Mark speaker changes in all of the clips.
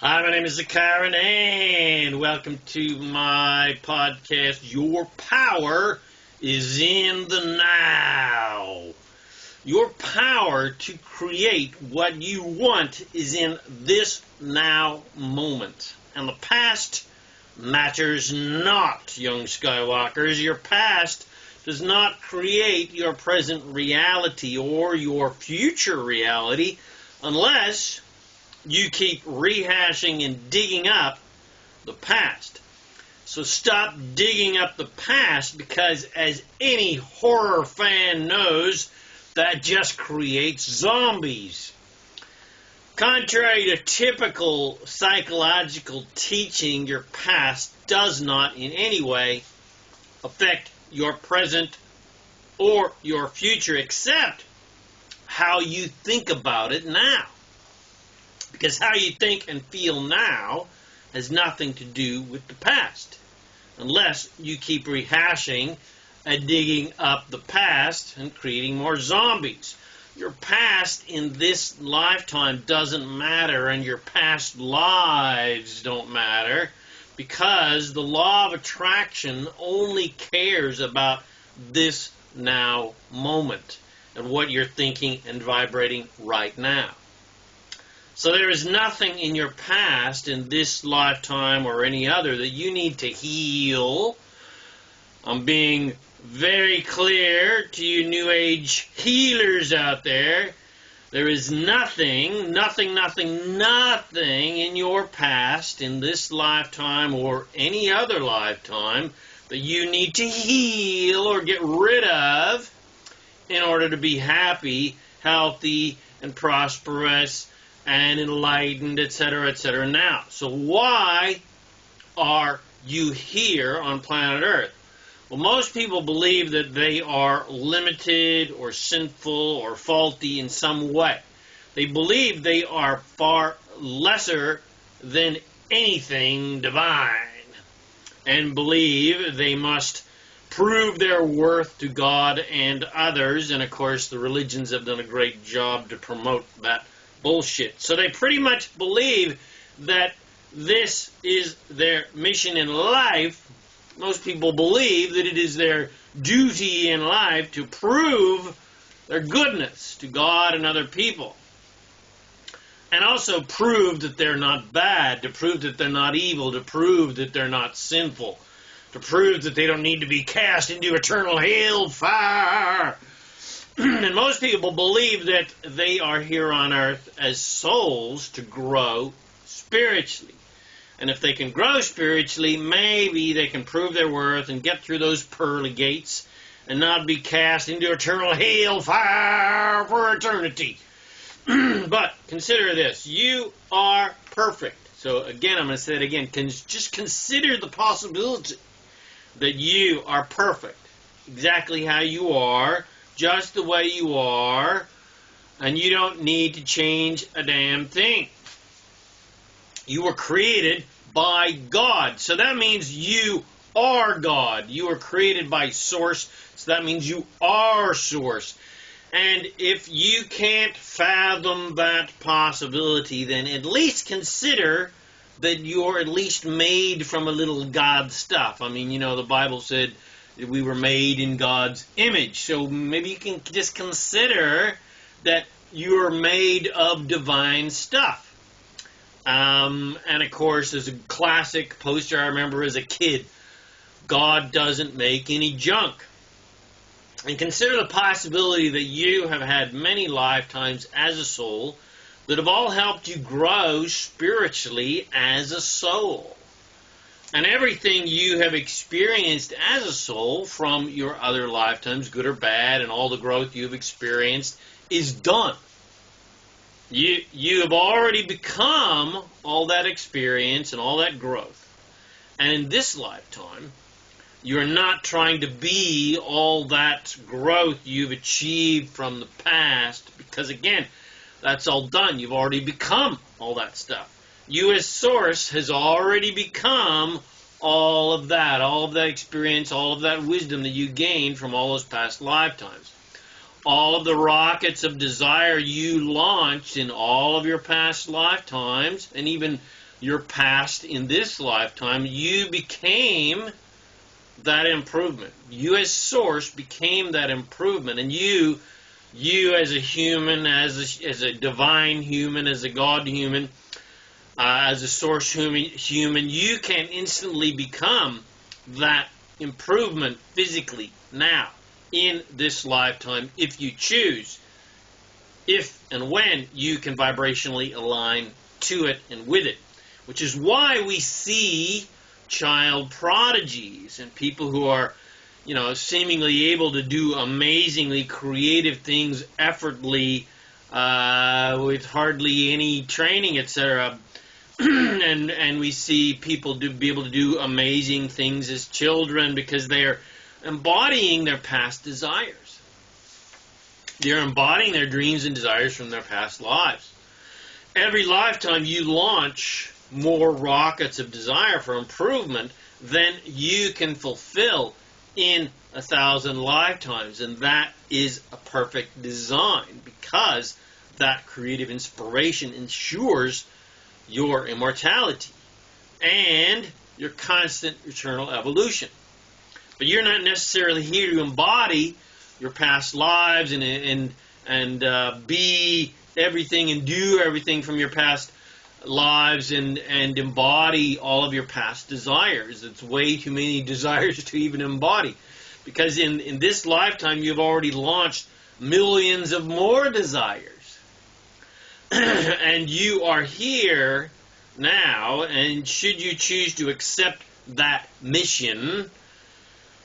Speaker 1: Hi, my name is ZaKaiRan, and welcome to my podcast, Your Power is in the Now. Your power to create what you want is in this now moment. And the past matters not, young Skywalkers. Your past does not create your present reality or your future reality unless you keep rehashing and digging up the past. So stop digging up the past, because as any horror fan knows, that just creates zombies. Contrary to typical psychological teaching, your past does not in any way affect your present or your future, except how you think about it now. Because how you think and feel now has nothing to do with the past, unless you keep rehashing and digging up the past and creating more zombies. Your past in this lifetime doesn't matter, and your past lives don't matter, because the law of attraction only cares about this now moment and what you're thinking and vibrating right now. So there is nothing in your past, in this lifetime or any other, that you need to heal. I'm being very clear to you New Age healers out there. There is nothing in your past, in this lifetime or any other lifetime, that you need to heal or get rid of in order to be happy, healthy, and prosperous, and enlightened, etc., etc. now. So why are you here on planet Earth? Well, most people believe that they are limited or sinful or faulty in some way. They believe they are far lesser than anything divine, and believe they must prove their worth to God and others. And of course, the religions have done a great job to promote that bullshit. So they pretty much believe that this is their mission in life. Most people believe that it is their duty in life to prove their goodness to God and other people. And also prove that they're not bad, to prove that they're not evil, to prove that they're not sinful, to prove that they don't need to be cast into eternal hellfire. And most people believe that they are here on earth as souls to grow spiritually. And if they can grow spiritually, maybe they can prove their worth and get through those pearly gates and not be cast into eternal hellfire for eternity. But consider this. You are perfect. So again, I'm going to say it again. Just consider the possibility that you are perfect. Exactly how you are. Just the way you are, and you don't need to change a damn thing. You were created by God, so that means you are God. You were created by Source, so that means you are Source. And if you can't fathom that possibility, then at least consider that you're at least made from a little God stuff. I mean, you know, the Bible said we were made in God's image. So maybe you can just consider that you're made of divine stuff. And of course, there's a classic poster I remember as a kid. God doesn't make any junk. And consider the possibility that you have had many lifetimes as a soul that have all helped you grow spiritually as a soul. And everything you have experienced as a soul from your other lifetimes, good or bad, and all the growth you've experienced is done. You have already become all that experience and all that growth. And in this lifetime, you're not trying to be all that growth you've achieved from the past, because again, that's all done. You've already become all that stuff. You as Source has already become all of that experience, all of that wisdom that you gained from all those past lifetimes. All of the rockets of desire you launched in all of your past lifetimes, and even your past in this lifetime, you became that improvement. You as source became that improvement, and you as a human, as a divine human, as a God human, as a source human, you can instantly become that improvement physically now in this lifetime if you choose, if and when you can vibrationally align to it and with it, which is why we see child prodigies and people who are, seemingly able to do amazingly creative things effortlessly with hardly any training, etc. and we see people be able to do amazing things as children because they are embodying their past desires. They're embodying their dreams and desires from their past lives. Every lifetime you launch more rockets of desire for improvement than you can fulfill in 1,000 lifetimes. And that is a perfect design because that creative inspiration ensures your immortality and your constant eternal evolution. But you're not necessarily here to embody your past lives and be everything and do everything from your past lives and embody all of your past desires. It's way too many desires to even embody, because in this lifetime you've already launched millions of more desires. And you are here now, and should you choose to accept that mission,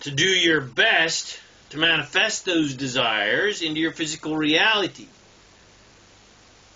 Speaker 1: to do your best to manifest those desires into your physical reality.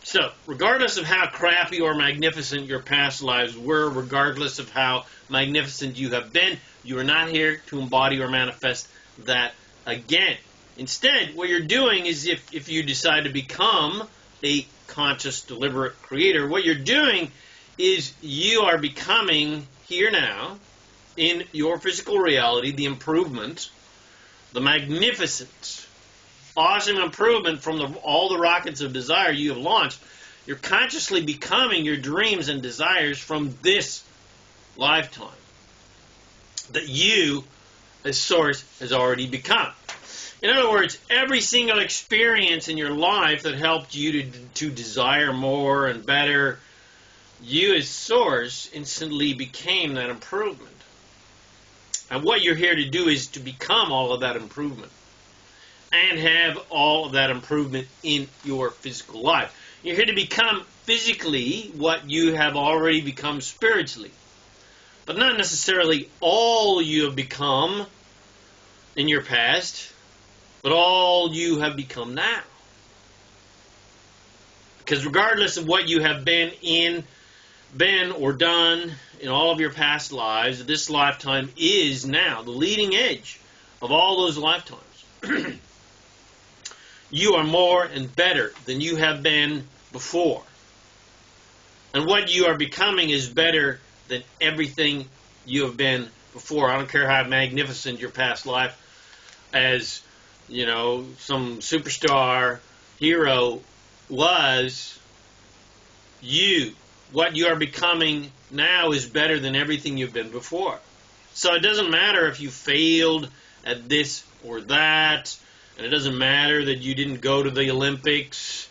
Speaker 1: So, regardless of how crappy or magnificent your past lives were, regardless of how magnificent you have been, you are not here to embody or manifest that again. Instead, what you're doing is, if you decide to become a conscious, deliberate creator, what you're doing is you are becoming here now, in your physical reality, the improvement, the magnificent, awesome improvement from all the rockets of desire you have launched. You're consciously becoming your dreams and desires from this lifetime that you, as source, has already become. In other words, every single experience in your life that helped you to desire more and better, you as source instantly became that improvement. And what you're here to do is to become all of that improvement and have all of that improvement in your physical life. You're here to become physically what you have already become spiritually, but not necessarily all you have become in your past, but all you have become now. Because regardless of what you have been or done in all of your past lives, this lifetime is now the leading edge of all those lifetimes. You are more and better than you have been before. And what you are becoming is better than everything you have been before. I don't care how magnificent your past life as, some superstar hero was. What you are becoming now is better than everything you've been before. So it doesn't matter if you failed at this or that, and it doesn't matter that you didn't go to the Olympics,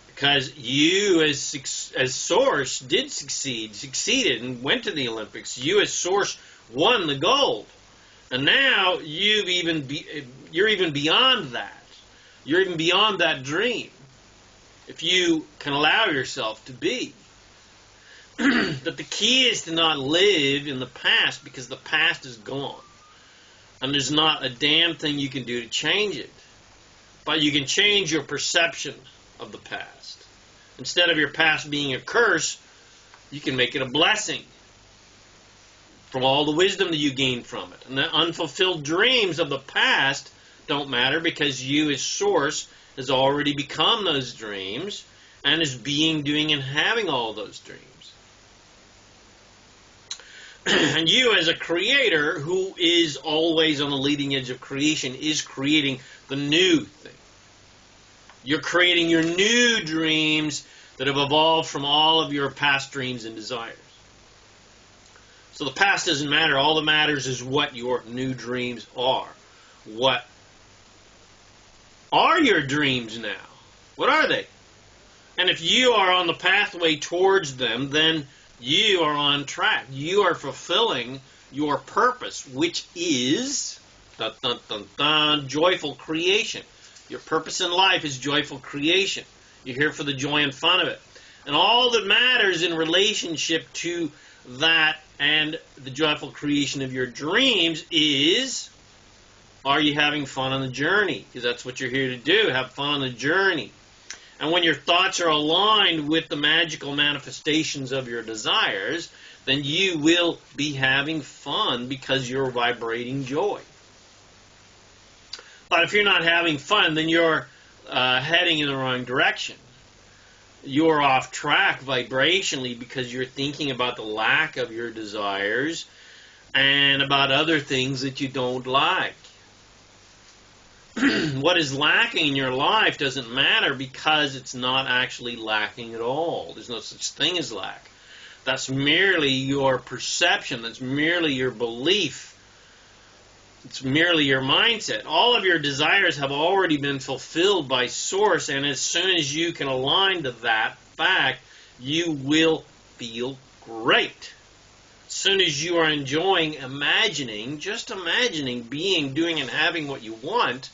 Speaker 1: because you as source did succeeded and went to the Olympics. You as source won the gold. And now you're even beyond that. You're even beyond that dream, if you can allow yourself to be. But the key is to not live in the past, because the past is gone. And there's not a damn thing you can do to change it. But you can change your perception of the past. Instead of your past being a curse, you can make it a blessing from all the wisdom that you gained from it. And the unfulfilled dreams of the past don't matter, because you as source has already become those dreams and is being, doing, and having all those dreams. And you as a creator who is always on the leading edge of creation is creating the new thing. You're creating your new dreams that have evolved from all of your past dreams and desires. So the past doesn't matter. All that matters is what your new dreams are. What are your dreams now? What are they? And if you are on the pathway towards them, then you are on track. You are fulfilling your purpose, which is dun, dun, dun, dun, joyful creation. Your purpose in life is joyful creation. You're here for the joy and fun of it. And all that matters in relationship to that and the joyful creation of your dreams is, are you having fun on the journey? Because that's what you're here to do, have fun on the journey. And when your thoughts are aligned with the magical manifestations of your desires, then you will be having fun because you're vibrating joy. But if you're not having fun, then you're heading in the wrong direction. You're off track vibrationally because you're thinking about the lack of your desires and about other things that you don't like. What is lacking in your life doesn't matter because it's not actually lacking at all. There's no such thing as lack. That's merely your perception. That's merely your belief. It's merely your mindset. All of your desires have already been fulfilled by Source, and as soon as you can align to that fact, you will feel great. As soon as you are enjoying imagining, just imagining being, doing, and having what you want,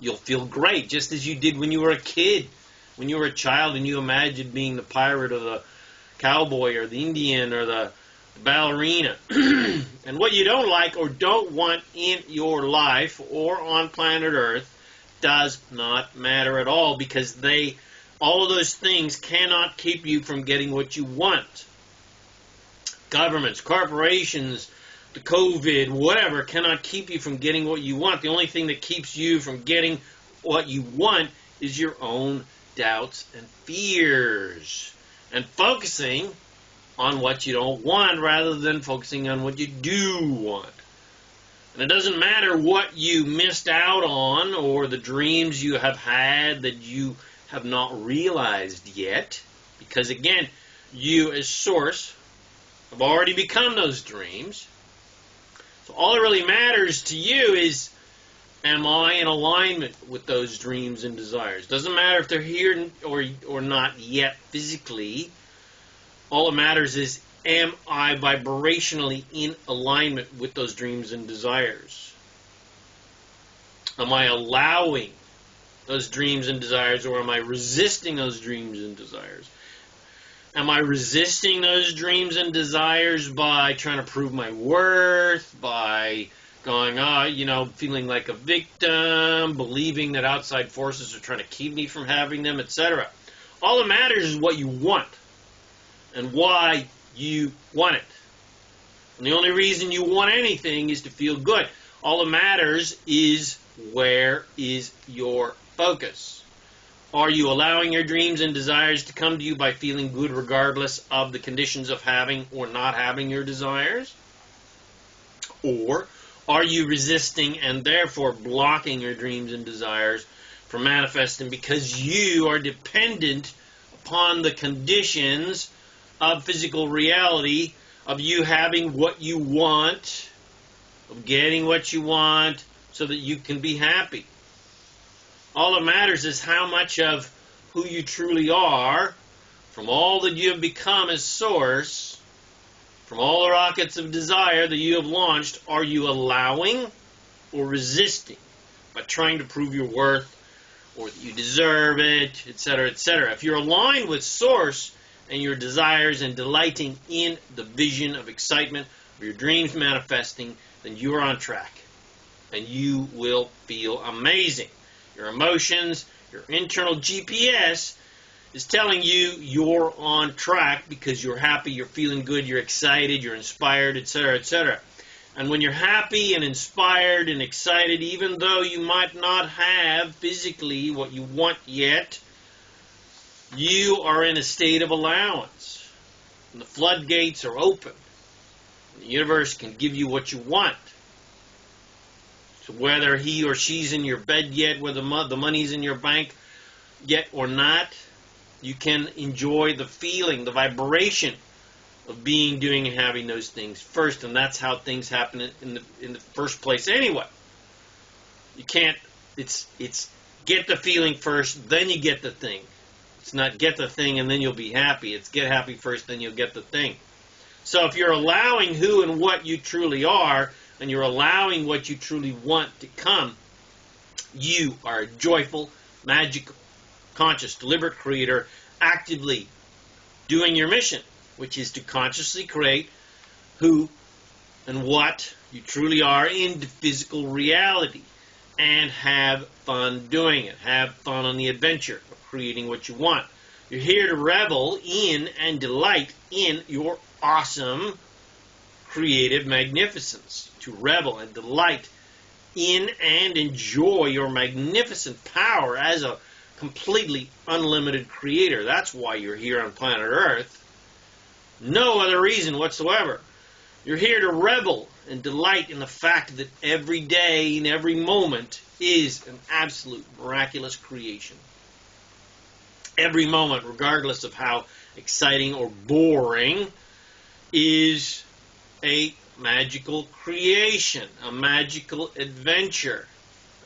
Speaker 1: you'll feel great, just as you did when you were a kid. When you were a child and you imagined being the pirate or the cowboy or the Indian or the ballerina. And what you don't like or don't want in your life or on planet Earth does not matter at all, because all of those things cannot keep you from getting what you want. Governments, corporations, the COVID, whatever, cannot keep you from getting what you want. The only thing that keeps you from getting what you want is your own doubts and fears. And focusing on what you don't want rather than focusing on what you do want. And it doesn't matter what you missed out on or the dreams you have had that you have not realized yet, because again, you as Source have already become those dreams. So all that really matters to you is, am I in alignment with those dreams and desires? Doesn't matter if they're here or not yet physically. All that matters is, am I vibrationally in alignment with those dreams and desires? Am I allowing those dreams and desires, or am I resisting those dreams and desires? Am I resisting those dreams and desires by trying to prove my worth, by going, feeling like a victim, believing that outside forces are trying to keep me from having them, etc.? All that matters is what you want and why you want it. And the only reason you want anything is to feel good. All that matters is, where is your focus? Are you allowing your dreams and desires to come to you by feeling good regardless of the conditions of having or not having your desires? Or are you resisting and therefore blocking your dreams and desires from manifesting because you are dependent upon the conditions of physical reality, of you having what you want, of getting what you want, so that you can be happy? All that matters is how much of who you truly are, from all that you have become as Source, from all the rockets of desire that you have launched, are you allowing or resisting by trying to prove your worth or that you deserve it, etc., etc. If you're aligned with Source and your desires and delighting in the vision of excitement of your dreams manifesting, then you are on track and you will feel amazing. Your emotions, your internal GPS is telling you you're on track because you're happy, you're feeling good, you're excited, you're inspired, etc., etc. And when you're happy and inspired and excited, even though you might not have physically what you want yet, you are in a state of allowance. And the floodgates are open. The universe can give you what you want. So whether he or she's in your bed yet, whether the money's in your bank yet or not, you can enjoy the feeling, the vibration of being, doing, and having those things first, and that's how things happen in the first place anyway. You can't. It's get the feeling first, then you get the thing. It's not get the thing and then you'll be happy. It's get happy first, then you'll get the thing. So if you're allowing who and what you truly are, and you're allowing what you truly want to come, you are a joyful, magical, conscious, deliberate creator, actively doing your mission, which is to consciously create who and what you truly are into physical reality, and have fun doing it. Have fun on the adventure of creating what you want. You're here to revel in and delight in your awesome creative magnificence. To revel and delight in and enjoy your magnificent power as a completely unlimited creator. That's why you're here on planet Earth. No other reason whatsoever. You're here to revel and delight in the fact that every day and every moment is an absolute miraculous creation. Every moment, regardless of how exciting or boring, is a magical creation, a magical adventure.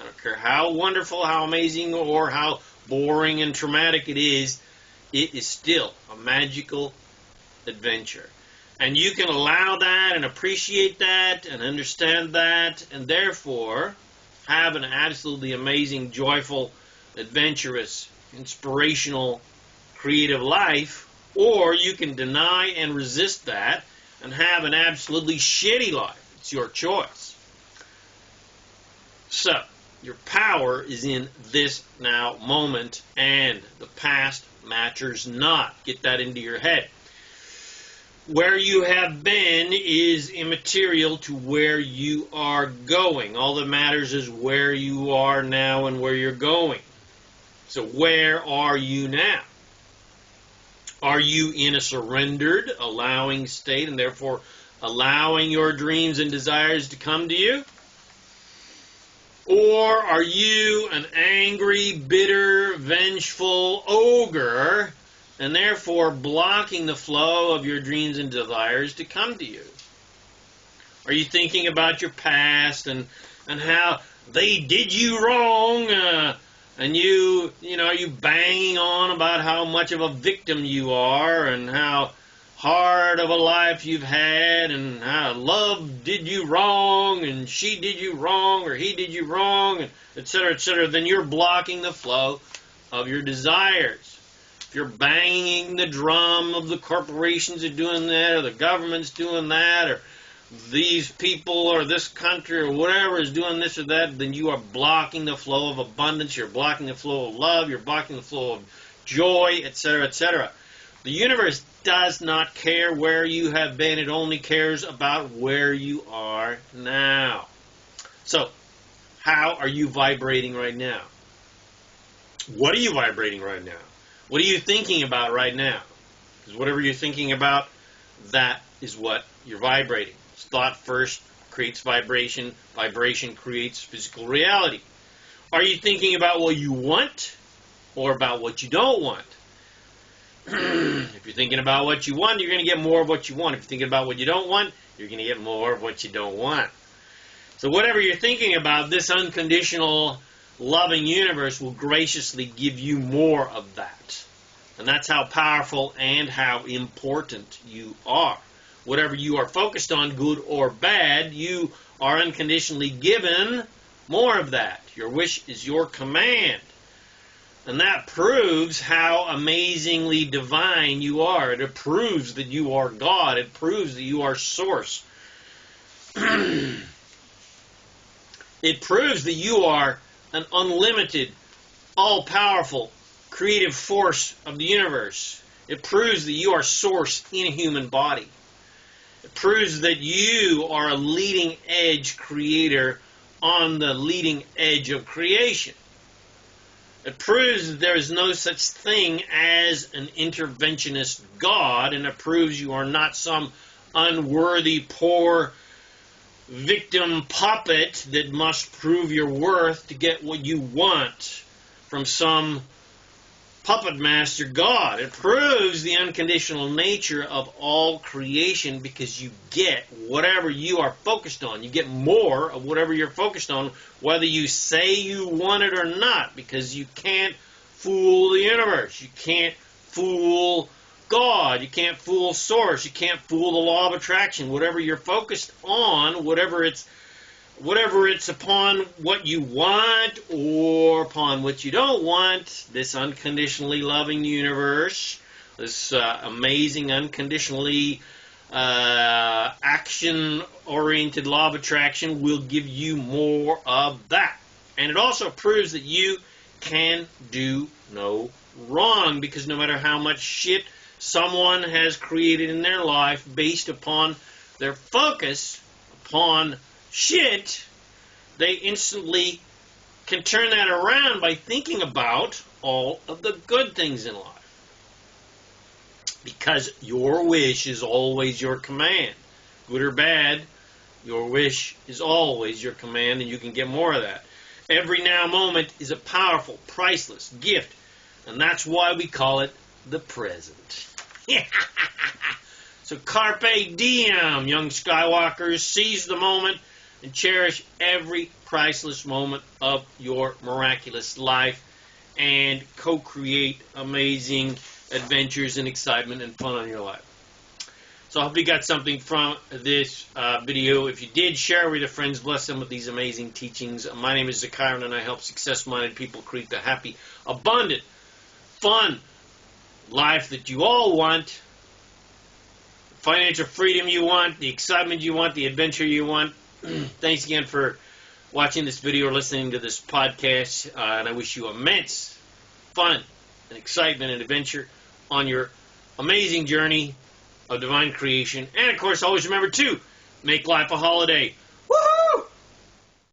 Speaker 1: I don't care how wonderful, how amazing, or how boring and traumatic it is still a magical adventure. And you can allow that and appreciate that and understand that, and therefore have an absolutely amazing, joyful, adventurous, inspirational, creative life, or you can deny and resist that and have an absolutely shitty life. It's your choice. So, your power is in this now moment, and the past matters not. Get that into your head. Where you have been is immaterial to where you are going. All that matters is where you are now and where you're going. So where are you now? Are you in a surrendered, allowing state, and therefore allowing your dreams and desires to come to you? Or are you an angry, bitter, vengeful ogre, and therefore blocking the flow of your dreams and desires to come to you? Are you thinking about your past and how they did you wrong, and you banging on about how much of a victim you are and how hard of a life you've had and how love did you wrong and she did you wrong or he did you wrong, and etc., then you're blocking the flow of your desires. If you're banging the drum of the corporations are doing that, or the government's doing that, or these people or this country or whatever is doing this or that, then you are blocking the flow of abundance, you're blocking the flow of love, you're blocking the flow of joy, etc., etc. The universe does not care where you have been. It only cares about where you are now. So, how are you vibrating right now? What are you vibrating right now? What are you thinking about right now? Because whatever you're thinking about, that is what you're vibrating. Thought first creates vibration. Vibration creates physical reality. Are you thinking about what you want or about what you don't want? If you're thinking about what you want, you're going to get more of what you want. If you're thinking about what you don't want, you're going to get more of what you don't want. So whatever you're thinking about, this unconditional, loving universe will graciously give you more of that. And that's how powerful and how important you are. Whatever you are focused on, good or bad, you are unconditionally given more of that. Your wish is your command. And that proves how amazingly divine you are. It proves that you are God. It proves that you are Source. It proves that you are an unlimited, all-powerful, creative force of the universe. It proves that you are Source in a human body. It proves that you are a leading edge creator on the leading edge of creation. It proves that there is no such thing as an interventionist God, and it proves you are not some unworthy, poor victim puppet that must prove your worth to get what you want from some puppet master God. It proves the unconditional nature of all creation because you get whatever you are focused on. You get more of whatever you're focused on, whether you say you want it or not, because you can't fool the universe. You can't fool God. You can't fool Source. You can't fool the law of attraction. Whatever you're focused on, whatever it's upon what you want or upon what you don't want, this unconditionally loving universe, this amazing unconditionally action-oriented law of attraction will give you more of that. And it also proves that you can do no wrong, because no matter how much shit someone has created in their life based upon their focus upon shit, they instantly can turn that around by thinking about all of the good things in life. Because your wish is always your command. Good or bad, your wish is always your command, and you can get more of that. Every now moment is a powerful, priceless gift, and that's why we call it the present. So carpe diem, young Skywalkers. Seize the moment and cherish every priceless moment of your miraculous life and co-create amazing adventures and excitement and fun in your life. So I hope you got something from this video. If you did, share with your friends. Bless them with these amazing teachings. My name is ZaKaiRan, and I help success-minded people create the happy, abundant, fun life that you all want. Financial freedom you want, the excitement you want, the adventure you want. Thanks again for watching this video or listening to this podcast, and I wish you immense fun and excitement and adventure on your amazing journey of divine creation. And, of course, always remember to make life a holiday.